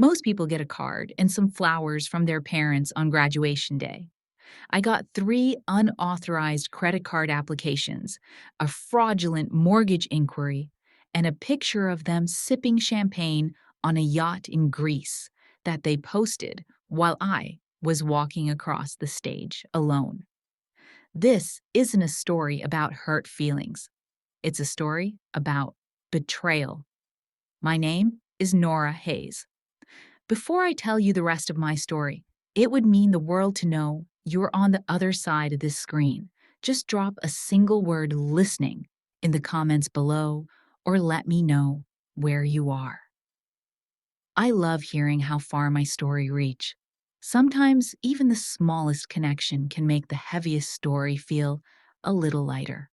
Most people get a card and some flowers from their parents on graduation day. I got three unauthorized credit card applications, a fraudulent mortgage inquiry, and a picture of them sipping champagne on a yacht in Greece that they posted while I was walking across the stage alone. This isn't a story about hurt feelings. It's a story about betrayal. My name is Nora Hayes. Before I tell you the rest of my story, it would mean the world to know you're on the other side of this screen. Just drop a single word listening in the comments below or let me know where you are. I love hearing how far my story reach. Sometimes even the smallest connection can make the heaviest story feel a little lighter.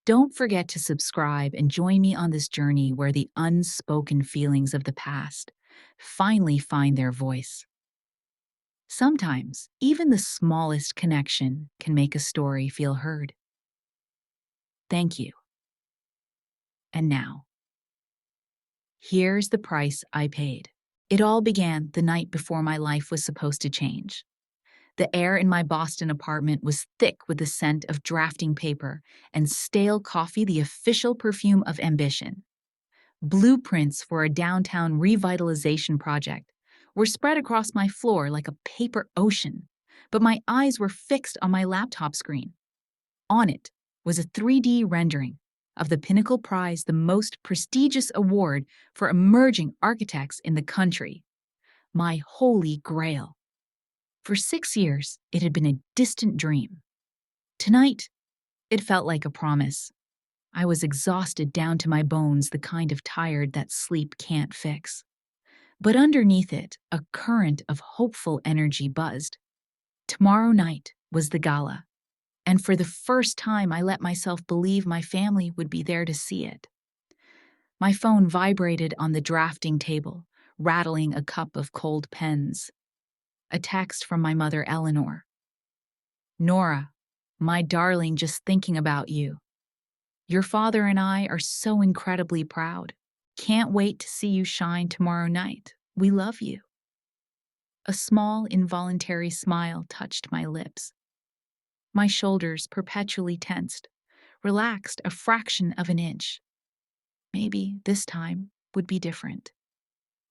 Don't forget to subscribe and join me on this journey where the unspoken feelings of the past finally find their voice. Sometimes, even the smallest connection can make a story feel heard. Thank you. And now, here's the price I paid. It all began the night before my life was supposed to change. The air in my Boston apartment was thick with the scent of drafting paper and stale coffee, the official perfume of ambition. Blueprints for a downtown revitalization project were spread across my floor like a paper ocean, but my eyes were fixed on my laptop screen. On it was a 3D rendering of the Pinnacle Prize, the most prestigious award for emerging architects in the country. My holy grail. For 6 years, it had been a distant dream. Tonight, it felt like a promise. I was exhausted down to my bones, the kind of tired that sleep can't fix. But underneath it, a current of hopeful energy buzzed. Tomorrow night was the gala, and for the first time I let myself believe my family would be there to see it. My phone vibrated on the drafting table, rattling a cup of cold pens. A text from my mother, Eleanor. Nora, my darling, just thinking about you. Your father and I are so incredibly proud. Can't wait to see you shine tomorrow night. We love you. A small, involuntary smile touched my lips. My shoulders, perpetually tensed, relaxed a fraction of an inch. Maybe this time would be different.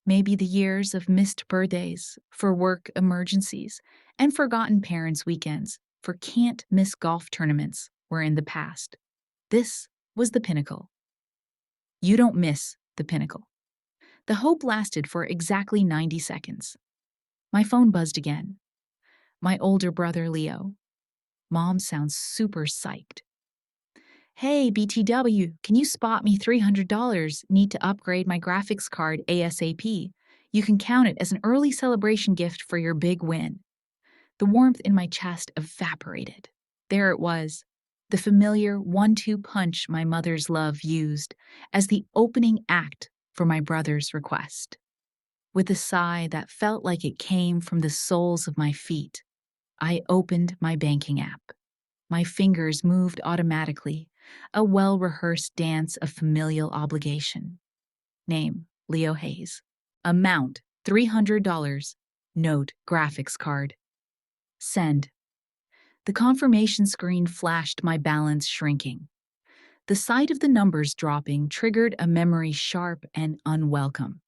Maybe the years of missed birthdays, for work emergencies, and forgotten parents' weekends, for can't-miss golf tournaments, were in the past. This was the pinnacle. You don't miss the pinnacle. The hope lasted for exactly 90 seconds. My phone buzzed again. My older brother, Leo. Mom sounds super psyched. Hey, BTW, can you spot me $300? Need to upgrade my graphics card ASAP. You can count it as an early celebration gift for your big win. The warmth in my chest evaporated. There it was, the familiar 1-2 punch my mother's love used as the opening act for my brother's request. With a sigh that felt like it came from the soles of my feet, I opened my banking app. My fingers moved automatically, a well-rehearsed dance of familial obligation. Name, Leo Hayes. Amount, $300. Note, graphics card. Send. The confirmation screen flashed, my balance shrinking. The sight of the numbers dropping triggered a memory sharp and unwelcome.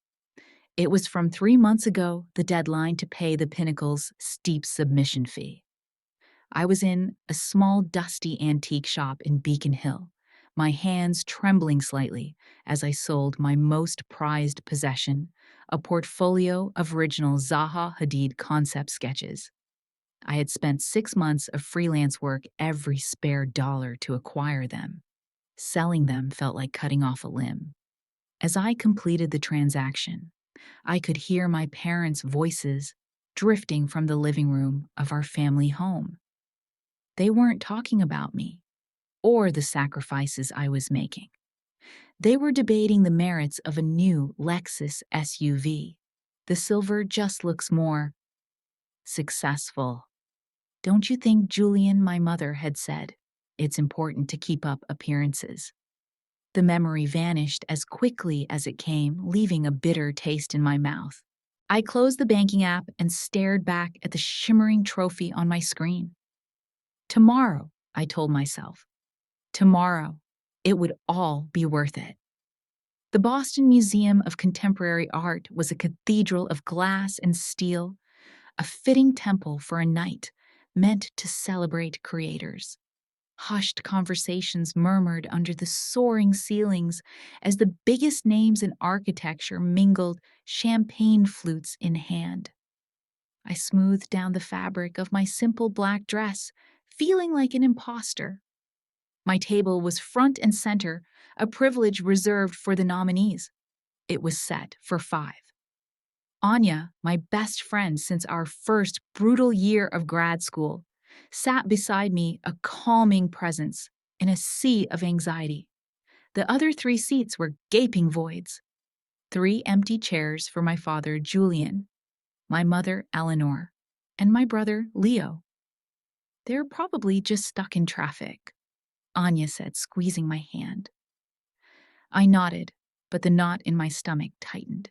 It was from 3 months ago, the deadline to pay the Pinnacle's steep submission fee. I was in a small, dusty antique shop in Beacon Hill, my hands trembling slightly as I sold my most prized possession, a portfolio of original Zaha Hadid concept sketches. I had spent 6 months of freelance work, every spare dollar to acquire them. Selling them felt like cutting off a limb. As I completed the transaction, I could hear my parents' voices drifting from the living room of our family home. They weren't talking about me or the sacrifices I was making. They were debating the merits of a new Lexus SUV. The silver just looks more successful. Don't you think, Julian, my mother had said, it's important to keep up appearances. The memory vanished as quickly as it came, leaving a bitter taste in my mouth. I closed the banking app and stared back at the shimmering trophy on my screen. Tomorrow, I told myself. Tomorrow, it would all be worth it. The Boston Museum of Contemporary Art was a cathedral of glass and steel, a fitting temple for a night meant to celebrate creators. Hushed conversations murmured under the soaring ceilings as the biggest names in architecture mingled, champagne flutes in hand. I smoothed down the fabric of my simple black dress, feeling like an imposter. My table was front and center, a privilege reserved for the nominees. It was set for 5. Anya, my best friend since our first brutal year of grad school, sat beside me, a calming presence in a sea of anxiety. The other 3 seats were gaping voids. 3 empty chairs for my father, Julian, my mother, Eleanor, and my brother, Leo. They're probably just stuck in traffic, Anya said, squeezing my hand. I nodded, but the knot in my stomach tightened.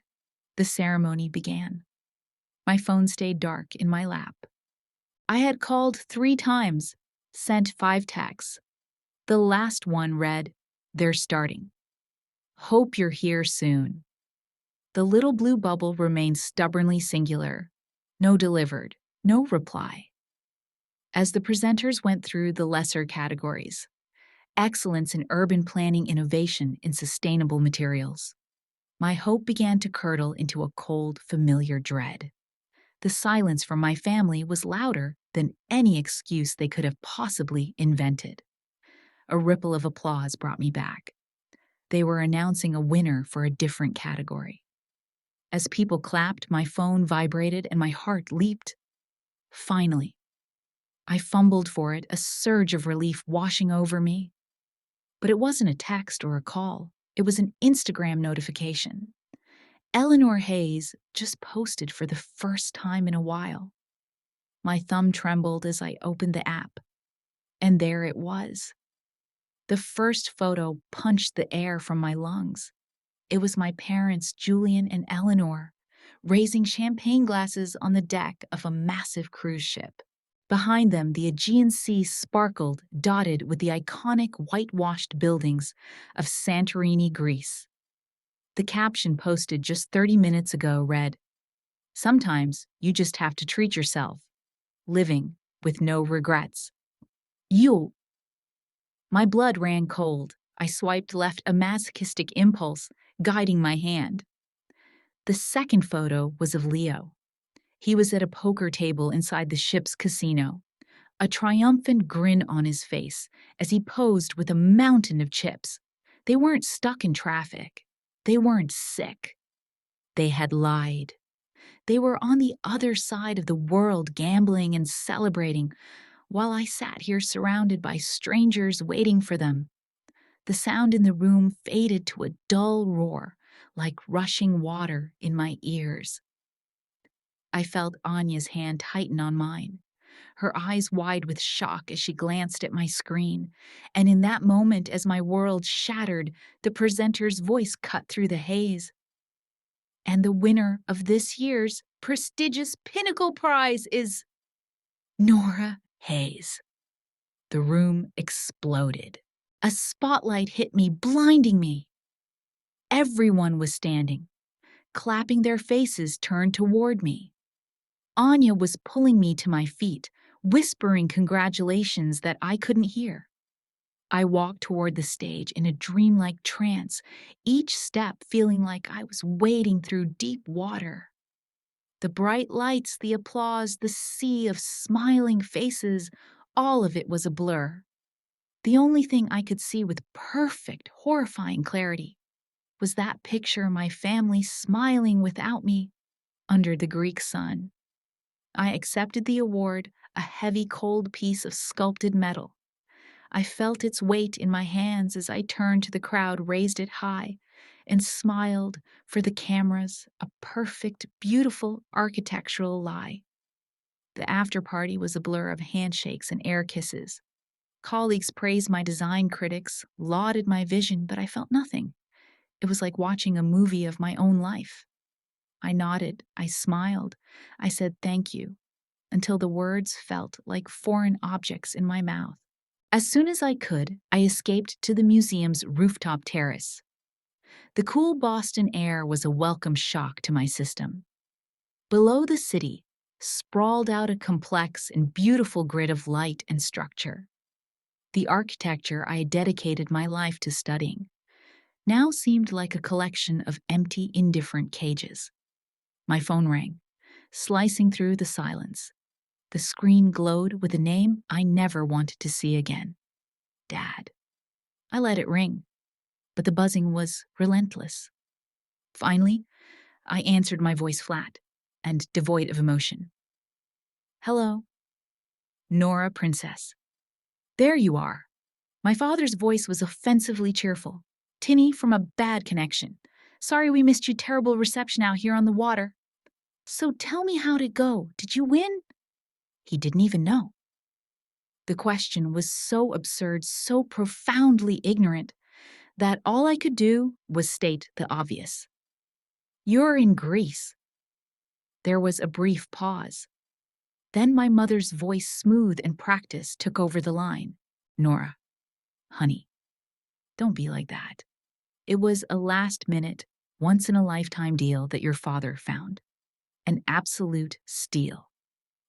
The ceremony began. My phone stayed dark in my lap. I had called 3 times, sent 5 texts. The last one read, "They're starting. Hope you're here soon." The little blue bubble remained stubbornly singular. No delivered, no reply. As the presenters went through the lesser categories, excellence in urban planning, innovation in sustainable materials, my hope began to curdle into a cold, familiar dread. The silence from my family was louder than any excuse they could have possibly invented. A ripple of applause brought me back. They were announcing a winner for a different category. As people clapped, my phone vibrated and my heart leaped. Finally, I fumbled for it, a surge of relief washing over me. But it wasn't a text or a call. It was an Instagram notification. Eleanor Hayes just posted for the first time in a while. My thumb trembled as I opened the app. And there it was. The first photo punched the air from my lungs. It was my parents, Julian and Eleanor, raising champagne glasses on the deck of a massive cruise ship. Behind them, the Aegean Sea sparkled, dotted with the iconic whitewashed buildings of Santorini, Greece. The caption posted just 30 minutes ago read, "Sometimes you just have to treat yourself. Living with no regrets." You. My blood ran cold. I swiped left, a masochistic impulse guiding my hand. The second photo was of Leo. He was at a poker table inside the ship's casino, a triumphant grin on his face as he posed with a mountain of chips. They weren't stuck in traffic. They weren't sick. They had lied. They were on the other side of the world, gambling and celebrating, while I sat here surrounded by strangers waiting for them. The sound in the room faded to a dull roar, like rushing water in my ears. I felt Anya's hand tighten on mine, her eyes wide with shock as she glanced at my screen. And in that moment, as my world shattered, the presenter's voice cut through the haze. And the winner of this year's prestigious Pinnacle Prize is Nora Hayes. The room exploded. A spotlight hit me, blinding me. Everyone was standing, clapping, their faces turned toward me. Anya was pulling me to my feet, whispering congratulations that I couldn't hear. I walked toward the stage in a dreamlike trance, each step feeling like I was wading through deep water. The bright lights, the applause, the sea of smiling faces, all of it was a blur. The only thing I could see with perfect, horrifying clarity was that picture of my family smiling without me under the Greek sun. I accepted the award, a heavy, cold piece of sculpted metal. I felt its weight in my hands as I turned to the crowd, raised it high, and smiled for the cameras, a perfect, beautiful architectural lie. The after party was a blur of handshakes and air kisses. Colleagues praised my design, critics lauded my vision, but I felt nothing. It was like watching a movie of my own life. I nodded, I smiled, I said thank you, until the words felt like foreign objects in my mouth. As soon as I could, I escaped to the museum's rooftop terrace. The cool Boston air was a welcome shock to my system. Below the city, sprawled out a complex and beautiful grid of light and structure. The architecture I had dedicated my life to studying now seemed like a collection of empty, indifferent cages. My phone rang, slicing through the silence. The screen glowed with a name I never wanted to see again. Dad. I let it ring, but the buzzing was relentless. Finally, I answered, my voice flat and devoid of emotion. Hello. Nora, Princess. There you are. My father's voice was offensively cheerful. Tinny from a bad connection. Sorry we missed your terrible reception out here on the water. So tell me how'd it go? Did you win? He didn't even know. The question was so absurd, so profoundly ignorant, that all I could do was state the obvious. You're in Greece. There was a brief pause. Then my mother's voice, smooth and practiced, took over the line. Nora, honey, don't be like that. It was a last-minute, once-in-a-lifetime deal that your father found. An absolute steal.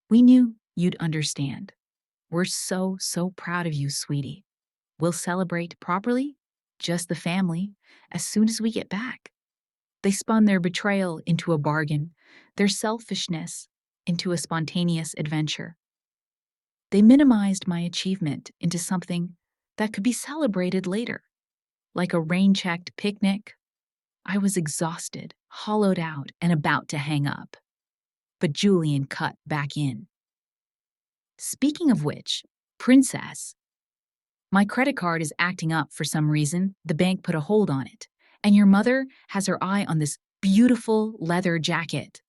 We knew you'd understand. We're so, so proud of you, sweetie. We'll celebrate properly, just the family, as soon as we get back. They spun their betrayal into a bargain, their selfishness into a spontaneous adventure. They minimized my achievement into something that could be celebrated later, like a rain-checked picnic. I was exhausted, hollowed out, and about to hang up. But Julian cut back in. Speaking of which, Princess, my credit card is acting up for some reason. The bank put a hold on it, and your mother has her eye on this beautiful leather jacket.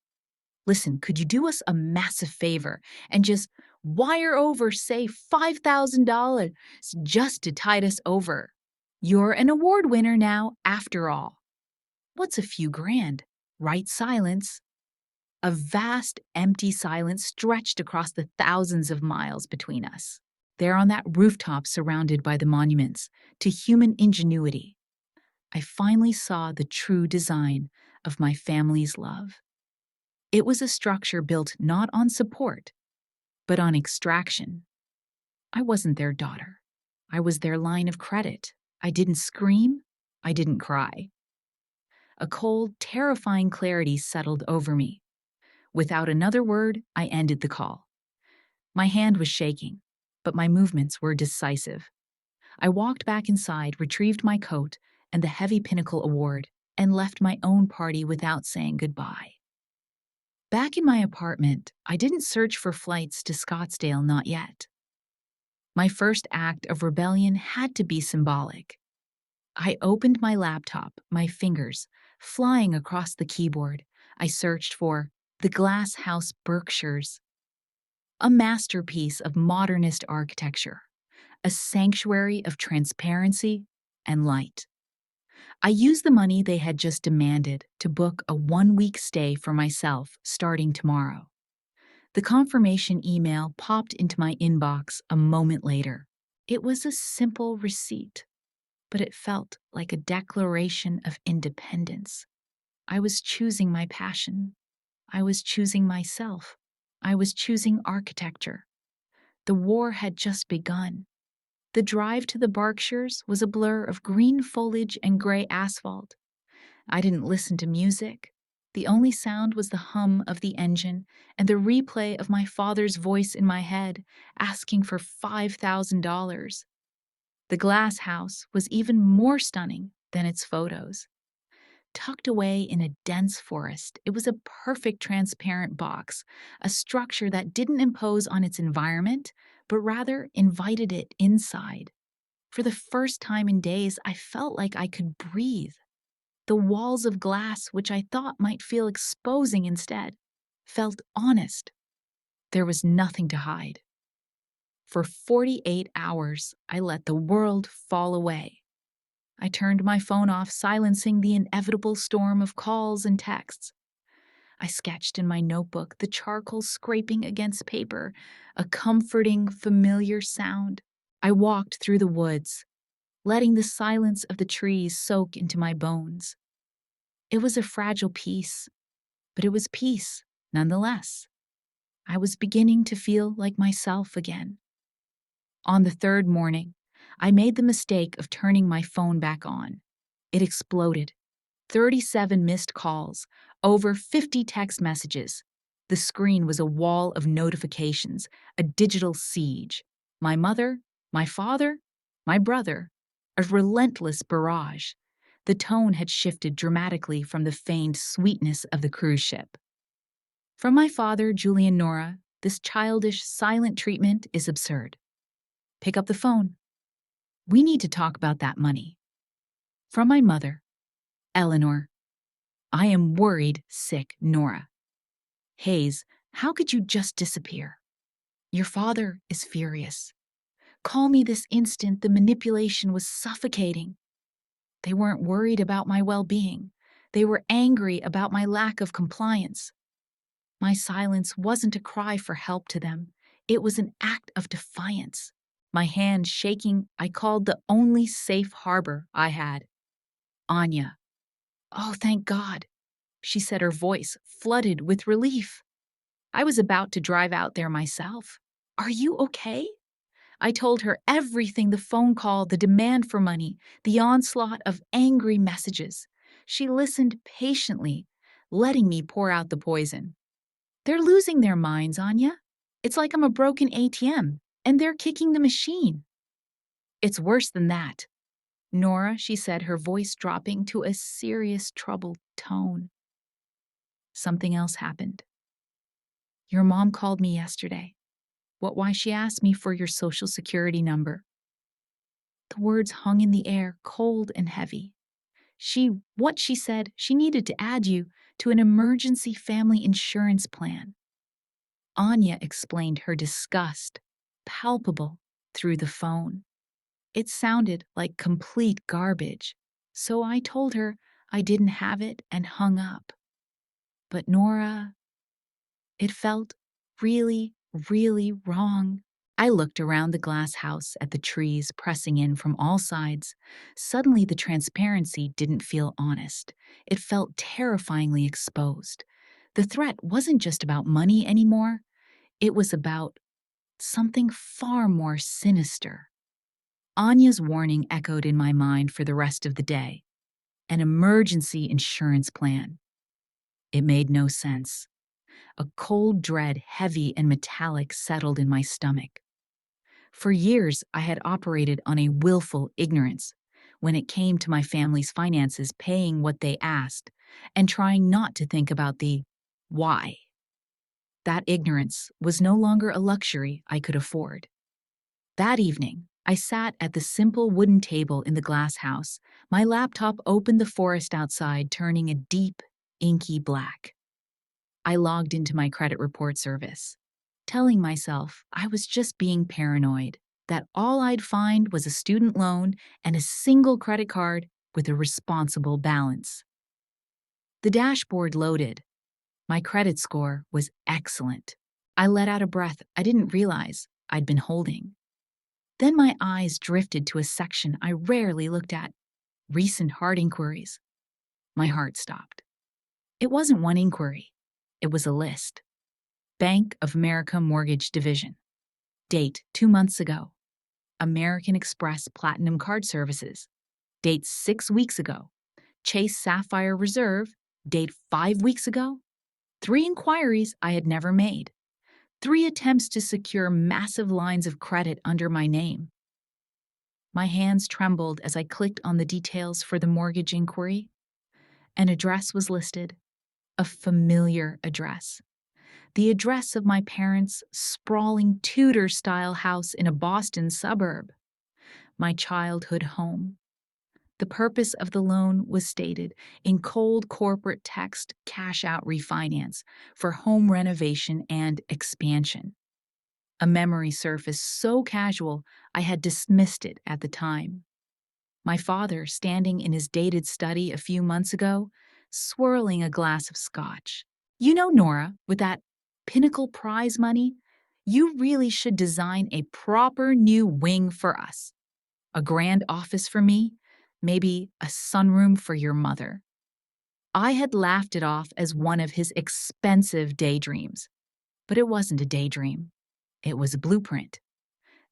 Listen, could you do us a massive favor and just wire over, say, $5,000 just to tide us over? You're an award winner now, after all. What's a few grand? Right? Silence. A vast, empty silence stretched across the thousands of miles between us. There on that rooftop surrounded by the monuments to human ingenuity, I finally saw the true design of my family's love. It was a structure built not on support, but on extraction. I wasn't their daughter. I was their line of credit. I didn't scream. I didn't cry. A cold, terrifying clarity settled over me. Without another word, I ended the call. My hand was shaking, but my movements were decisive. I walked back inside, retrieved my coat and the heavy Pinnacle Award, and left my own party without saying goodbye. Back in my apartment, I didn't search for flights to Scottsdale, not yet. My first act of rebellion had to be symbolic. I opened my laptop, my fingers flying across the keyboard. I searched for the Glass House Berkshires, a masterpiece of modernist architecture, a sanctuary of transparency and light. I used the money they had just demanded to book a one-week stay for myself starting tomorrow. The confirmation email popped into my inbox a moment later. It was a simple receipt, but it felt like a declaration of independence. I was choosing my passion. I was choosing myself. I was choosing architecture. The war had just begun. The drive to the Berkshires was a blur of green foliage and gray asphalt. I didn't listen to music. The only sound was the hum of the engine and the replay of my father's voice in my head, asking for $5,000. The glass house was even more stunning than its photos. Tucked away in a dense forest, it was a perfect transparent box, a structure that didn't impose on its environment, but rather invited it inside. For the first time in days, I felt like I could breathe. The walls of glass, which I thought might feel exposing instead, felt honest. There was nothing to hide. For 48 hours, I let the world fall away. I turned my phone off, silencing the inevitable storm of calls and texts. I sketched in my notebook, the charcoal scraping against paper, a comforting, familiar sound. I walked through the woods, letting the silence of the trees soak into my bones. It was a fragile peace, but it was peace nonetheless. I was beginning to feel like myself again. On the third morning, I made the mistake of turning my phone back on. It exploded. 37 missed calls, over 50 text messages. The screen was a wall of notifications, a digital siege. My mother, my father, my brother, a relentless barrage. The tone had shifted dramatically from the feigned sweetness of the cruise ship. From my father, Julian Nora, this childish, silent treatment is absurd. Pick up the phone. We need to talk about that money. From my mother, Eleanor, I am worried sick, Nora. Hayes, how could you just disappear? Your father is furious. Call me this instant. The manipulation was suffocating. They weren't worried about my well-being. They were angry about my lack of compliance. My silence wasn't a cry for help to them. It was an act of defiance. My hand shaking, I called the only safe harbor I had. Anya. Oh, thank God, she said, her voice flooded with relief. I was about to drive out there myself. Are you okay? I told her everything, the phone call, the demand for money, the onslaught of angry messages. She listened patiently, letting me pour out the poison. They're losing their minds, Anya. It's like I'm a broken ATM, and they're kicking the machine. It's worse than that. Nora, she said, her voice dropping to a serious, troubled tone. Something else happened. Your mom called me yesterday. Why she asked me for your social security number. The words hung in the air, cold and heavy. She said, she needed to add you to an emergency family insurance plan. Anya explained her disgust, palpable through the phone. It sounded like complete garbage, so I told her I didn't have it and hung up. But Nora, it felt really, really wrong. I looked around the glass house at the trees pressing in from all sides. Suddenly, the transparency didn't feel honest. It felt terrifyingly exposed. The threat wasn't just about money anymore. It was about something far more sinister. Anya's warning echoed in my mind for the rest of the day. An emergency insurance plan. It made no sense. A cold dread, heavy and metallic, settled in my stomach. For years, I had operated on a willful ignorance when it came to my family's finances, paying what they asked and trying not to think about the why. That ignorance was no longer a luxury I could afford. That evening, I sat at the simple wooden table in the glass house. My laptop opened, the forest outside turning a deep, inky black. I logged into my credit report service, telling myself I was just being paranoid, that all I'd find was a student loan and a single credit card with a responsible balance. The dashboard loaded. My credit score was excellent. I let out a breath I didn't realize I'd been holding. Then my eyes drifted to a section I rarely looked at, recent hard inquiries. My heart stopped. It wasn't one inquiry. It was a list. Bank of America Mortgage Division. Date 2 months ago. American Express Platinum Card Services. Date 6 weeks ago. Chase Sapphire Reserve. Date 5 weeks ago. 3 inquiries I had never made. 3 attempts to secure massive lines of credit under my name. My hands trembled as I clicked on the details for the mortgage inquiry. An address was listed. A familiar address. The address of my parents' sprawling Tudor-style house in a Boston suburb. My childhood home. The purpose of the loan was stated in cold corporate text: cash out refinance for home renovation and expansion. A memory surfaced so casual I had dismissed it at the time. My father standing in his dated study a few months ago, swirling a glass of scotch. You know, Nora, with that pinnacle prize money, you really should design a proper new wing for us. A grand office for me, maybe a sunroom for your mother. I had laughed it off as one of his expensive daydreams. But it wasn't a daydream. It was a blueprint.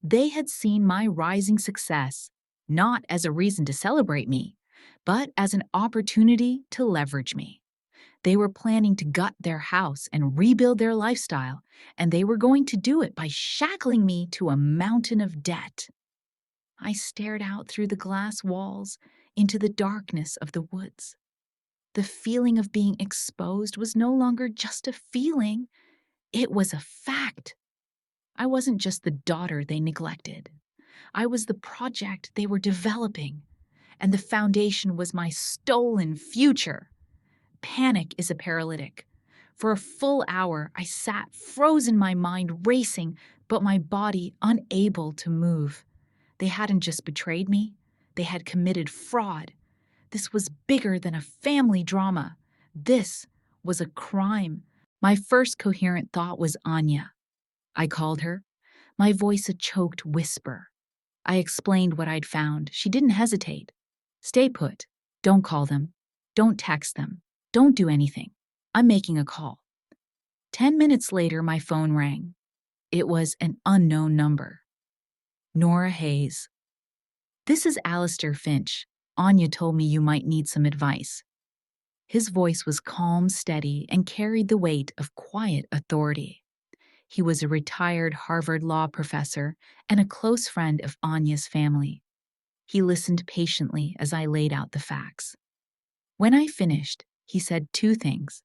They had seen my rising success not as a reason to celebrate me, but as an opportunity to leverage me. They were planning to gut their house and rebuild their lifestyle, and they were going to do it by shackling me to a mountain of debt. I stared out through the glass walls into the darkness of the woods. The feeling of being exposed was no longer just a feeling, it was a fact. I wasn't just the daughter they neglected. I was the project they were developing, and the foundation was my stolen future. Panic is a paralytic. For a full hour, I sat, frozen, my mind racing, but my body unable to move. They hadn't just betrayed me, they had committed fraud. This was bigger than a family drama. This was a crime. My first coherent thought was Anya. I called her, my voice a choked whisper. I explained what I'd found. She didn't hesitate. Stay put. Don't call them. Don't text them. Don't do anything. I'm making a call. 10 minutes later, my phone rang. It was an unknown number. Nora Hayes. This is Alistair Finch. Anya told me you might need some advice. His voice was calm, steady, and carried the weight of quiet authority. He was a retired Harvard law professor and a close friend of Anya's family. He listened patiently as I laid out the facts. When I finished, he said two things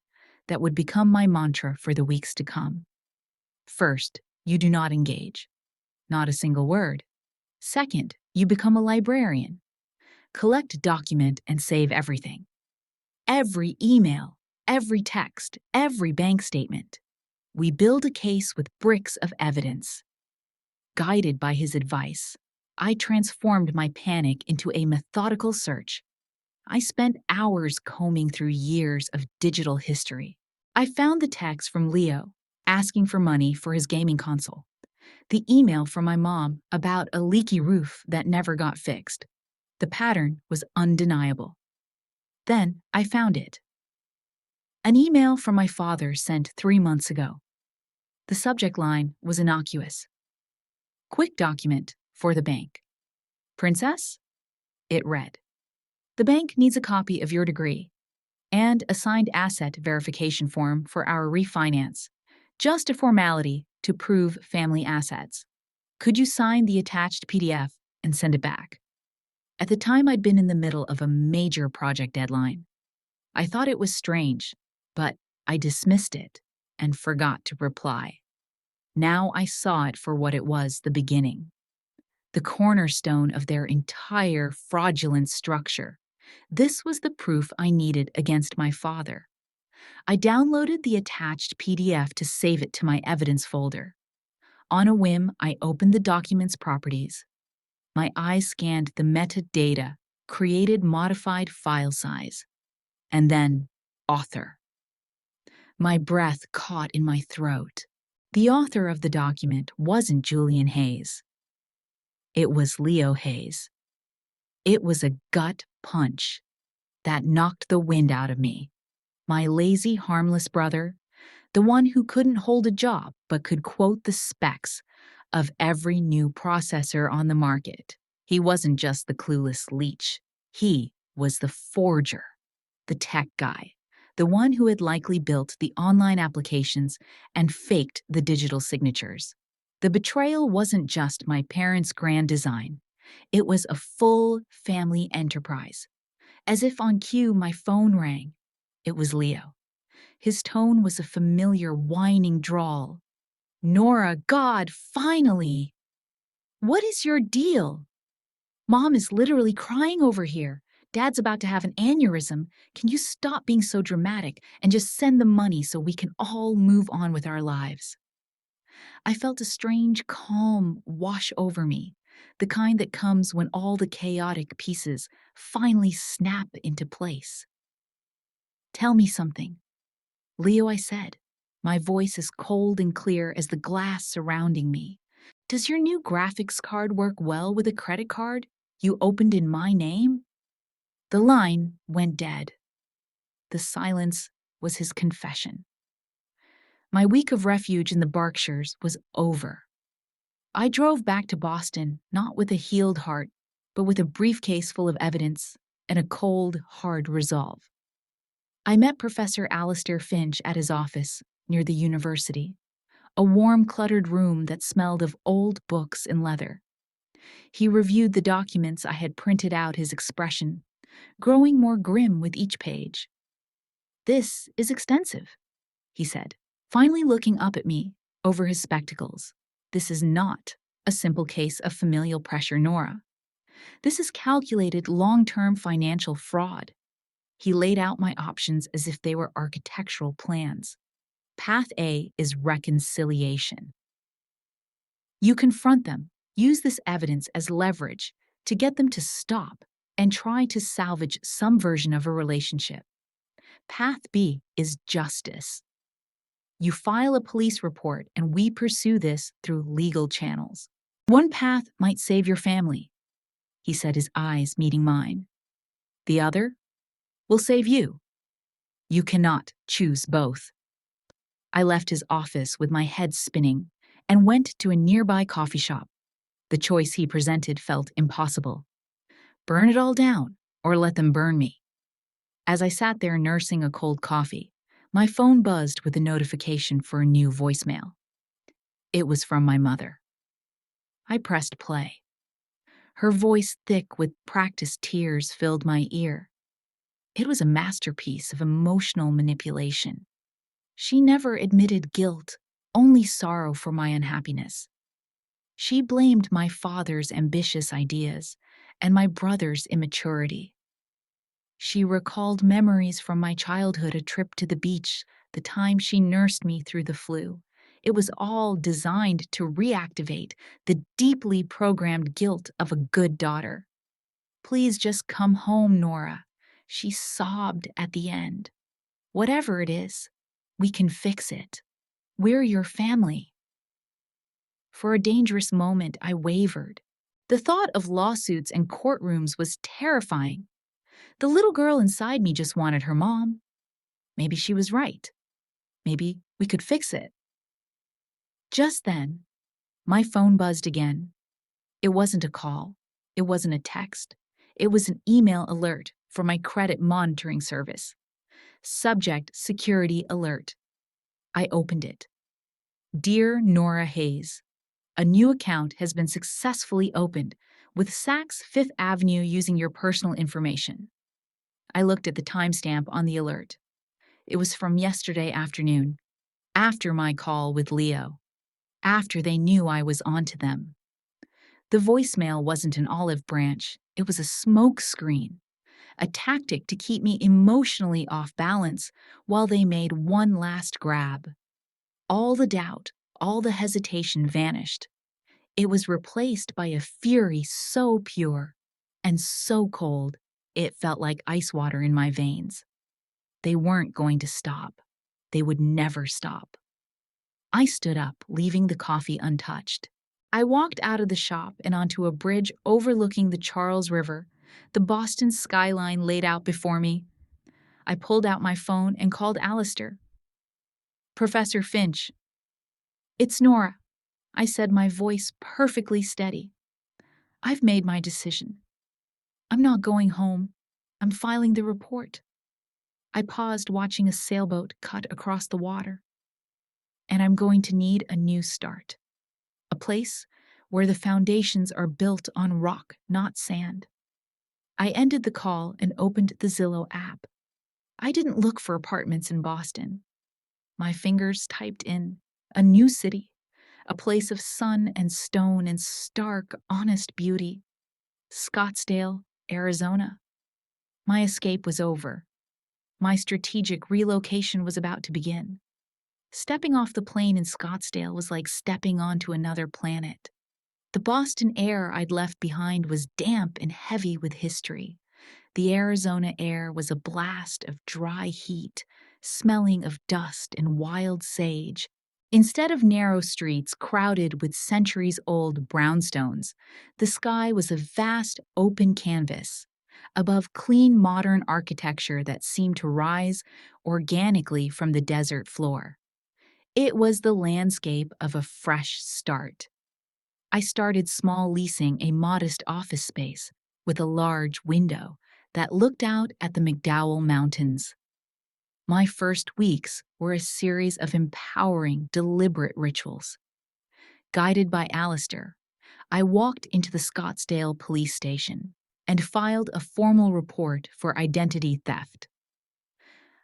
that would become my mantra for the weeks to come. First, you do not engage. Not a single word. Second, you become a librarian. Collect, document, and save everything. Every email, every text, every bank statement. We build a case with bricks of evidence. Guided by his advice, I transformed my panic into a methodical search. I spent hours combing through years of digital history. I found the text from Leo asking for money for his gaming console, the email from my mom about a leaky roof that never got fixed. The pattern was undeniable. Then I found it. An email from my father sent 3 months ago. The subject line was innocuous. Quick document for the bank. Princess? It read. The bank needs a copy of your degree and a signed asset verification form for our refinance. Just a formality to prove family assets. Could you sign the attached PDF and send it back? At the time, I'd been in the middle of a major project deadline. I thought it was strange, but I dismissed it and forgot to reply. Now I saw it for what it was, the beginning. The cornerstone of their entire fraudulent structure. This was the proof I needed against my father. I downloaded the attached PDF to save it to my evidence folder. On a whim, I opened the document's properties. My eyes scanned the metadata, created modified file size, and then author. My breath caught in my throat. The author of the document wasn't Julian Hayes. It was Leo Hayes. It was a gut punch that knocked the wind out of me. My lazy, harmless brother, the one who couldn't hold a job but could quote the specs of every new processor on the market. He wasn't just the clueless leech. He was the forger, the tech guy, the one who had likely built the online applications and faked the digital signatures. The betrayal wasn't just my parents' grand design. It was a full family enterprise. As if on cue, my phone rang. It was Leo. His tone was a familiar, whining drawl. Nora, God, finally! What is your deal? Mom is literally crying over here. Dad's about to have an aneurysm. Can you stop being so dramatic and just send the money so we can all move on with our lives? I felt a strange calm wash over me, the kind that comes when all the chaotic pieces finally snap into place. "Tell me something." "Leo," I said, my voice as cold and clear as the glass surrounding me. "Does your new graphics card work well with a credit card you opened in my name?" The line went dead. The silence was his confession. My week of refuge in the Berkshires was over. I drove back to Boston not with a healed heart, but with a briefcase full of evidence and a cold, hard resolve. I met Professor Alistair Finch at his office near the university, a warm, cluttered room that smelled of old books and leather. He reviewed the documents I had printed out, his expression growing more grim with each page. "This is extensive," he said, finally looking up at me over his spectacles. "This is not a simple case of familial pressure, Nora. This is calculated long-term financial fraud." He laid out my options as if they were architectural plans. Path A is reconciliation. You confront them, use this evidence as leverage to get them to stop and try to salvage some version of a relationship. Path B is justice. You file a police report and we pursue this through legal channels. One path might save your family, he said, his eyes meeting mine. The other will save you. You cannot choose both. I left his office with my head spinning and went to a nearby coffee shop. The choice he presented felt impossible. Burn it all down or let them burn me. As I sat there nursing a cold coffee, my phone buzzed with a notification for a new voicemail. It was from my mother. I pressed play. Her voice, thick with practiced tears, filled my ear. It was a masterpiece of emotional manipulation. She never admitted guilt, only sorrow for my unhappiness. She blamed my father's ambitious ideas and my brother's immaturity. She recalled memories from my childhood, a trip to the beach, the time she nursed me through the flu. It was all designed to reactivate the deeply programmed guilt of a good daughter. "Please just come home, Nora," she sobbed at the end. "Whatever it is, we can fix it. We're your family." For a dangerous moment, I wavered. The thought of lawsuits and courtrooms was terrifying. The little girl inside me just wanted her mom. Maybe she was right. Maybe we could fix it. Just then, my phone buzzed again. It wasn't a call. It wasn't a text. It was an email alert from my credit monitoring service. Subject: security alert. I opened it. "Dear Nora Hayes, a new account has been successfully opened with Saks Fifth Avenue using your personal information." I looked at the timestamp on the alert. It was from yesterday afternoon, after my call with Leo, after they knew I was onto them. The voicemail wasn't an olive branch, it was a smoke screen, a tactic to keep me emotionally off balance while they made one last grab. All the doubt, all the hesitation vanished. It was replaced by a fury so pure and so cold, it felt like ice water in my veins. They weren't going to stop. They would never stop. I stood up, leaving the coffee untouched. I walked out of the shop and onto a bridge overlooking the Charles River, the Boston skyline laid out before me. I pulled out my phone and called Alistair. "Professor Finch." "It's Nora," I said, my voice perfectly steady. "I've made my decision. I'm not going home. I'm filing the report." I paused, watching a sailboat cut across the water. "And I'm going to need a new start. A place where the foundations are built on rock, not sand." I ended the call and opened the Zillow app. I didn't look for apartments in Boston. My fingers typed in a new city, a place of sun and stone and stark, honest beauty. Scottsdale, Arizona. My escape was over. My strategic relocation was about to begin. Stepping off the plane in Scottsdale was like stepping onto another planet. The Boston air I'd left behind was damp and heavy with history. The Arizona air was a blast of dry heat, smelling of dust and wild sage. Instead of narrow streets crowded with centuries-old brownstones, the sky was a vast open canvas, above clean modern architecture that seemed to rise organically from the desert floor. It was the landscape of a fresh start. I started small, leasing a modest office space with a large window that looked out at the McDowell Mountains. My first weeks were a series of empowering, deliberate rituals. Guided by Alistair, I walked into the Scottsdale police station and filed a formal report for identity theft.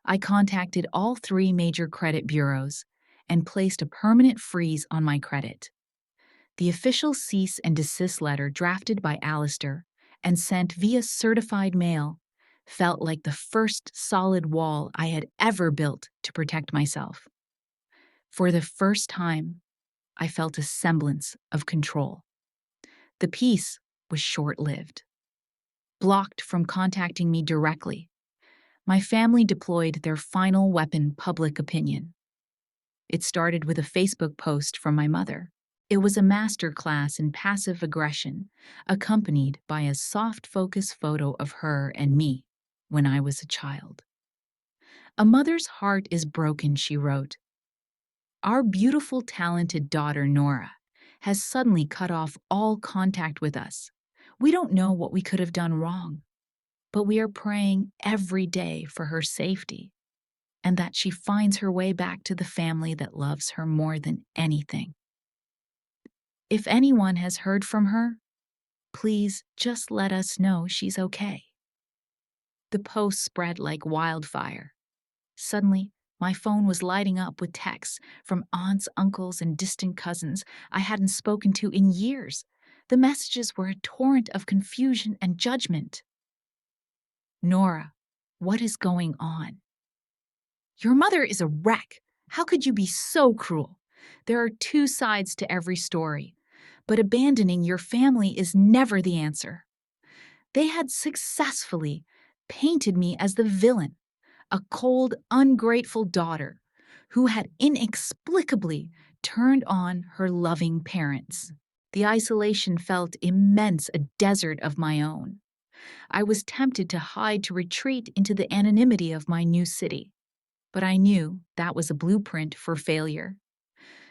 I contacted all three major credit bureaus and placed a permanent freeze on my credit. The official cease and desist letter drafted by Alistair and sent via certified mail felt like the first solid wall I had ever built to protect myself. For the first time, I felt a semblance of control. The peace was short-lived. Blocked from contacting me directly, my family deployed their final weapon, public opinion. It started with a Facebook post from my mother. It was a master class in passive aggression, accompanied by a soft focus photo of her and me when I was a child. "A mother's heart is broken," she wrote. "Our beautiful, talented daughter, Nora, has suddenly cut off all contact with us. We don't know what we could have done wrong, but we are praying every day for her safety and that she finds her way back to the family that loves her more than anything. If anyone has heard from her, please just let us know she's okay." The post spread like wildfire. Suddenly, my phone was lighting up with texts from aunts, uncles, and distant cousins I hadn't spoken to in years. The messages were a torrent of confusion and judgment. "Nora, what is going on? Your mother is a wreck. How could you be so cruel? There are two sides to every story, but abandoning your family is never the answer." They had successfully painted me as the villain, a cold, ungrateful daughter who had inexplicably turned on her loving parents. The isolation felt immense, a desert of my own. I was tempted to hide, to retreat into the anonymity of my new city, but I knew that was a blueprint for failure.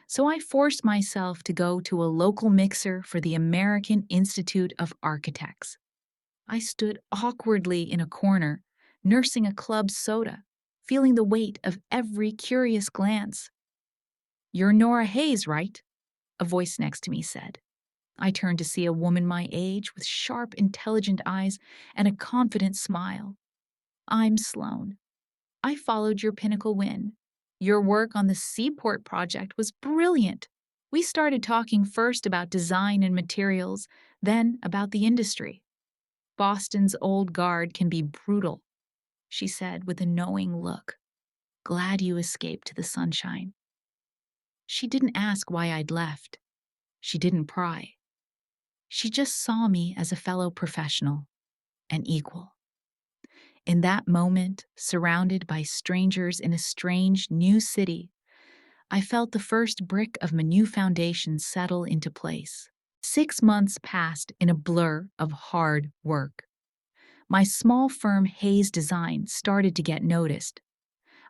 So I forced myself to go to a local mixer for the American Institute of Architects. I stood awkwardly in a corner, nursing a club soda, feeling the weight of every curious glance. "You're Nora Hayes, right?" a voice next to me said. I turned to see a woman my age with sharp, intelligent eyes and a confident smile. "I'm Sloan. I followed your pinnacle win. Your work on the Seaport project was brilliant. We started talking first about design and materials, then about the industry. Boston's old guard can be brutal," she said with a knowing look. "Glad you escaped to the sunshine." She didn't ask why I'd left. She didn't pry. She just saw me as a fellow professional, an equal. In that moment, surrounded by strangers in a strange new city, I felt the first brick of my new foundation settle into place. 6 months passed in a blur of hard work. My small firm, Hayes Design, started to get noticed.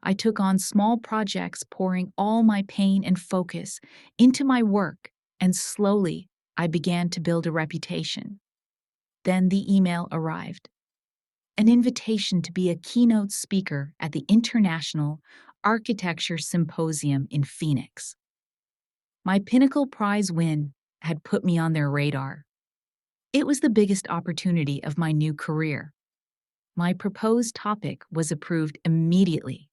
I took on small projects, pouring all my pain and focus into my work, and slowly I began to build a reputation. Then the email arrived. An invitation to be a keynote speaker at the International Architecture Symposium in Phoenix. My Pinnacle Prize win had put me on their radar. It was the biggest opportunity of my new career. My proposed topic was approved immediately.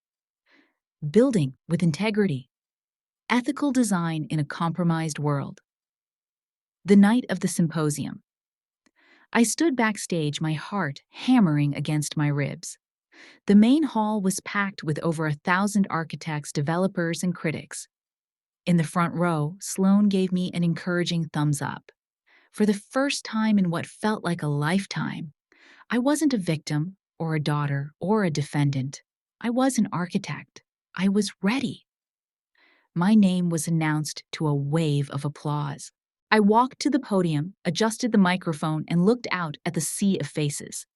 Building with integrity. Ethical design in a compromised world. The night of the symposium, I stood backstage, my heart hammering against my ribs. The main hall was packed with over 1,000 architects, developers, and critics. In the front row, Sloan gave me an encouraging thumbs up. For the first time in what felt like a lifetime, I wasn't a victim, or a daughter, or a defendant. I was an architect. I was ready. My name was announced to a wave of applause. I walked to the podium, adjusted the microphone, and looked out at the sea of faces.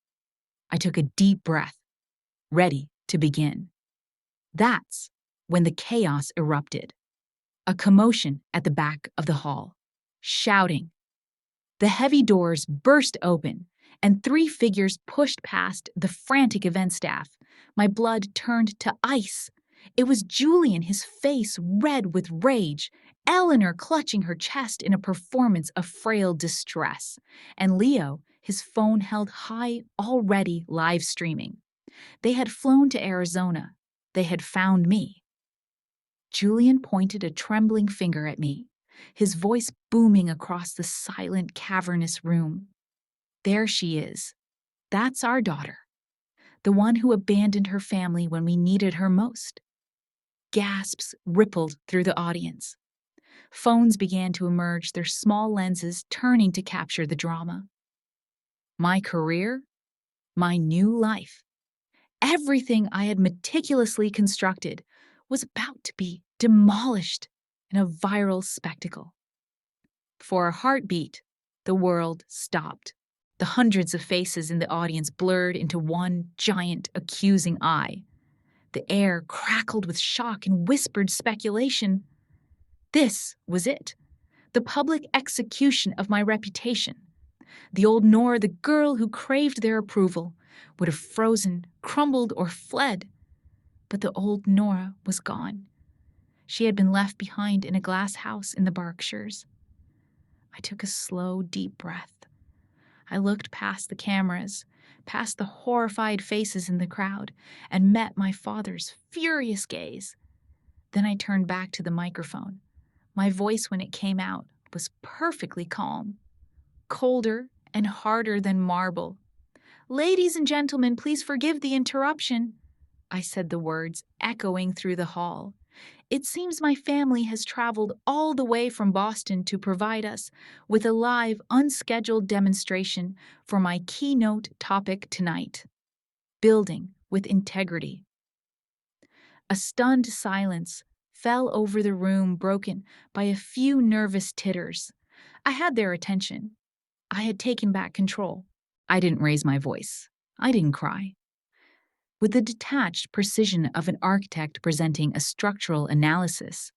I took a deep breath, ready to begin. That's when the chaos erupted. A commotion at the back of the hall. Shouting. The heavy doors burst open, and 3 figures pushed past the frantic event staff. My blood turned to ice. It was Julian, his face red with rage, Eleanor clutching her chest in a performance of frail distress, and Leo, his phone held high, already live streaming. They had flown to Arizona. They had found me. Julian pointed a trembling finger at me, his voice booming across the silent, cavernous room. There she is. That's our daughter. The one who abandoned her family when we needed her most. Gasps rippled through the audience. Phones began to emerge, their small lenses turning to capture the drama. My career, my new life, everything I had meticulously constructed was about to be demolished in a viral spectacle. For a heartbeat, the world stopped. The hundreds of faces in the audience blurred into one giant, accusing eye. The air crackled with shock and whispered speculation. This was it, the public execution of my reputation. The old Nora, the girl who craved their approval, would have frozen, crumbled, or fled. But the old Nora was gone. She had been left behind in a glass house in the Berkshires. I took a slow, deep breath. I looked past the cameras, past the horrified faces in the crowd, and met my father's furious gaze. Then I turned back to the microphone. My voice, when it came out, was perfectly calm, colder and harder than marble. "Ladies and gentlemen, please forgive the interruption," I said, the words echoing through the hall. "It seems my family has traveled all the way from Boston to provide us with a live, unscheduled demonstration for my keynote topic tonight: building with integrity." A stunned silence fell over the room, broken by a few nervous titters. I had their attention. I had taken back control. I didn't raise my voice. I didn't cry. With the detached precision of an architect presenting a structural analysis,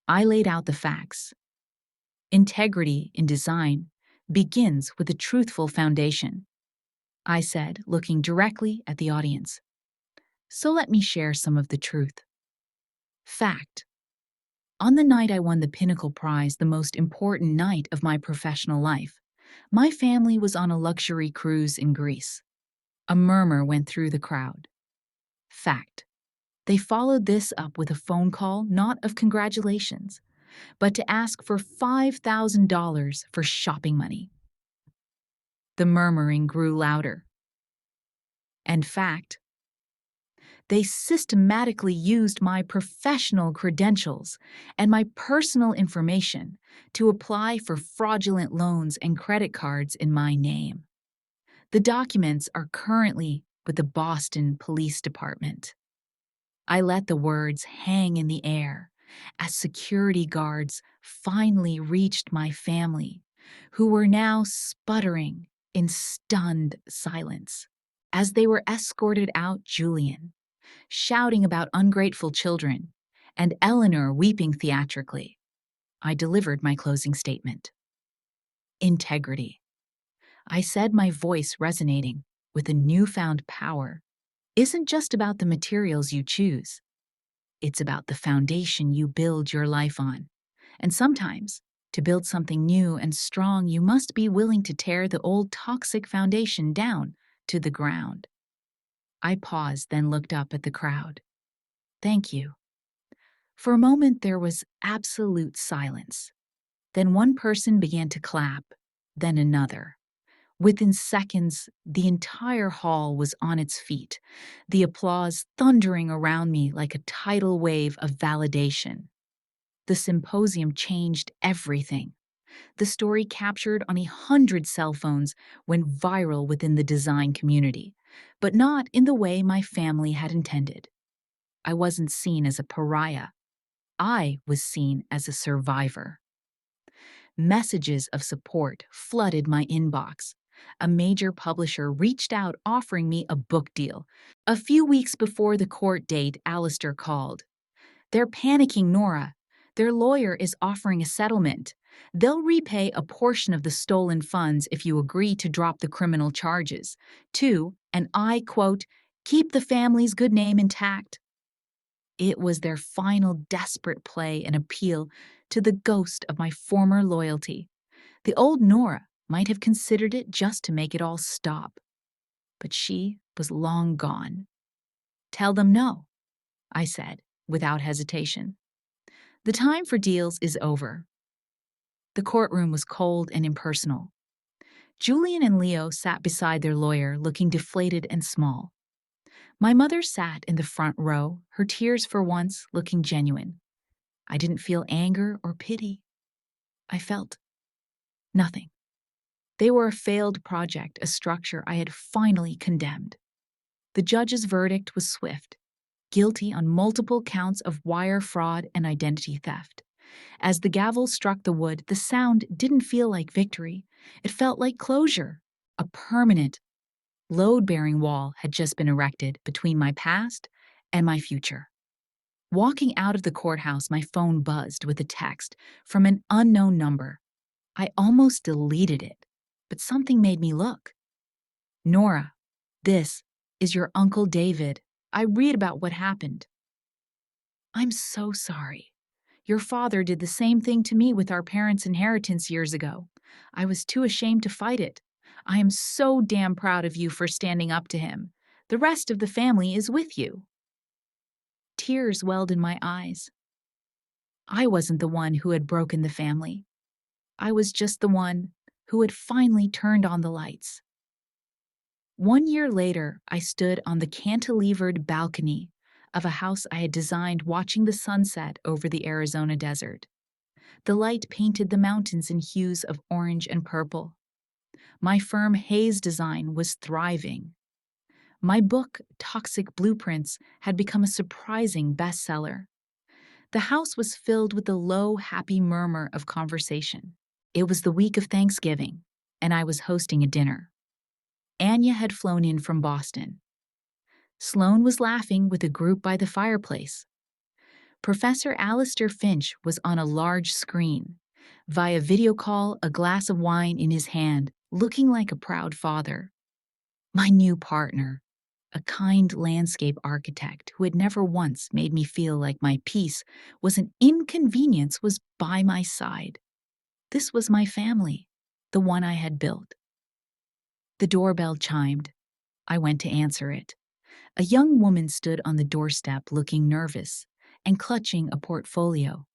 I laid out the facts. Integrity in design begins with a truthful foundation, I said, looking directly at the audience. So let me share some of the truth. Fact. On the night I won the Pinnacle Prize, the most important night of my professional life, my family was on a luxury cruise in Greece. A murmur went through the crowd. Fact. They followed this up with a phone call not of congratulations, but to ask for $5,000 for shopping money. The murmuring grew louder. And fact. They systematically used my professional credentials and my personal information to apply for fraudulent loans and credit cards in my name. The documents are currently with the Boston Police Department. I let the words hang in the air as security guards finally reached my family, who were now sputtering in stunned silence. As they were escorted out, Julian, shouting about ungrateful children, and Eleanor weeping theatrically, I delivered my closing statement. Integrity. I said, my voice resonating with a newfound power, isn't just about the materials you choose. It's about the foundation you build your life on. And sometimes, to build something new and strong, you must be willing to tear the old toxic foundation down to the ground. I paused, then looked up at the crowd. Thank you. For a moment, there was absolute silence. Then one person began to clap, then another. Within seconds, the entire hall was on its feet, the applause thundering around me like a tidal wave of validation. The symposium changed everything. The story captured on 100 cell phones went viral within the design community, but not in the way my family had intended. I wasn't seen as a pariah. I was seen as a survivor. Messages of support flooded my inbox. A major publisher reached out offering me a book deal. A few weeks before the court date, Alistair called. "They're panicking, Nora. Their lawyer is offering a settlement. They'll repay a portion of the stolen funds if you agree to drop the criminal charges. And I quote, keep the family's good name intact." It was their final desperate play and appeal to the ghost of my former loyalty. The old Nora might have considered it just to make it all stop, but she was long gone. "Tell them no," I said, without hesitation. "The time for deals is over." The courtroom was cold and impersonal. Julian and Leo sat beside their lawyer, looking deflated and small. My mother sat in the front row, her tears for once looking genuine. I didn't feel anger or pity. I felt nothing. They were a failed project, a structure I had finally condemned. The judge's verdict was swift, guilty on multiple counts of wire fraud and identity theft. As the gavel struck the wood, the sound didn't feel like victory. It felt like closure. A permanent, load-bearing wall had just been erected between my past and my future. Walking out of the courthouse, my phone buzzed with a text from an unknown number. I almost deleted it, but something made me look. "Nora, this is your Uncle David. I read about what happened." "I'm so sorry. Your father did the same thing to me with our parents' inheritance years ago. I was too ashamed to fight it. I am so damn proud of you for standing up to him. The rest of the family is with you." Tears welled in my eyes. I wasn't the one who had broken the family. I was just the one who had finally turned on the lights. 1 year later, I stood on the cantilevered balcony of a house I had designed, watching the sunset over the Arizona desert. The light painted the mountains in hues of orange and purple. My firm haze design was thriving. My book, Toxic Blueprints, had become a surprising bestseller. The house was filled with the low, happy murmur of conversation. It was the week of Thanksgiving, and I was hosting a dinner. Anya had flown in from Boston. Sloane was laughing with a group by the fireplace. Professor Alistair Finch was on a large screen. Via video call, a glass of wine in his hand, looking like a proud father. My new partner, a kind landscape architect who had never once made me feel like my piece was an inconvenience, was by my side. This was my family, the one I had built. The doorbell chimed. I went to answer it. A young woman stood on the doorstep, looking nervous and clutching a portfolio.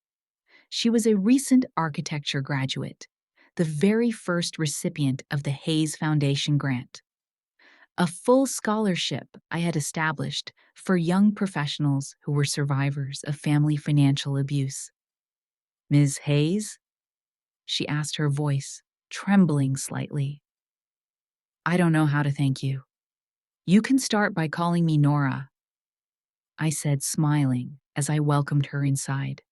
She was a recent architecture graduate, the very first recipient of the Hayes Foundation grant, a full scholarship I had established for young professionals who were survivors of family financial abuse. "Ms. Hayes?" she asked, her voice trembling slightly. "I don't know how to thank you. You can start by calling me Nora," I said, smiling as I welcomed her inside.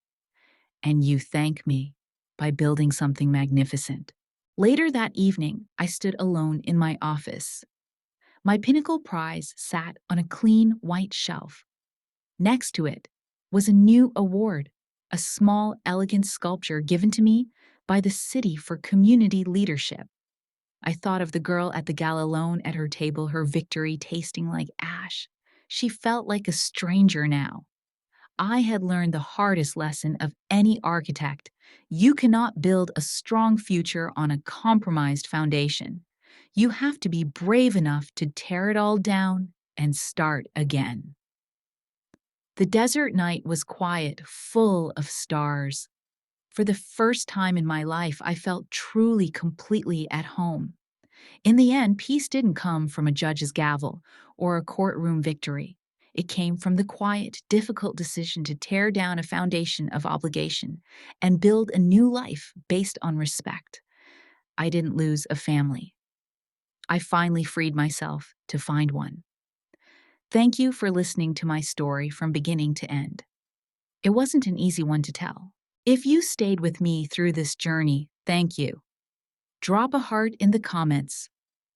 "And you thank me by building something magnificent." Later that evening, I stood alone in my office. My pinnacle prize sat on a clean white shelf. Next to it was a new award, a small, elegant sculpture given to me by the city for community leadership. I thought of the girl at the gala alone at her table, her victory tasting like ash. She felt like a stranger now. I had learned the hardest lesson of any architect. You cannot build a strong future on a compromised foundation. You have to be brave enough to tear it all down and start again. The desert night was quiet, full of stars. For the first time in my life, I felt truly, completely at home. In the end, peace didn't come from a judge's gavel or a courtroom victory. It came from the quiet, difficult decision to tear down a foundation of obligation and build a new life based on respect. I didn't lose a family. I finally freed myself to find one. Thank you for listening to my story from beginning to end. It wasn't an easy one to tell. If you stayed with me through this journey, thank you. Drop a heart in the comments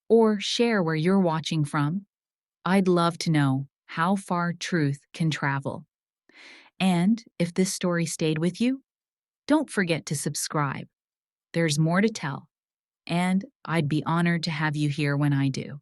or share where you're watching from. I'd love to know how far truth can travel. And if this story stayed with you, don't forget to subscribe. There's more to tell, and I'd be honored to have you here when I do.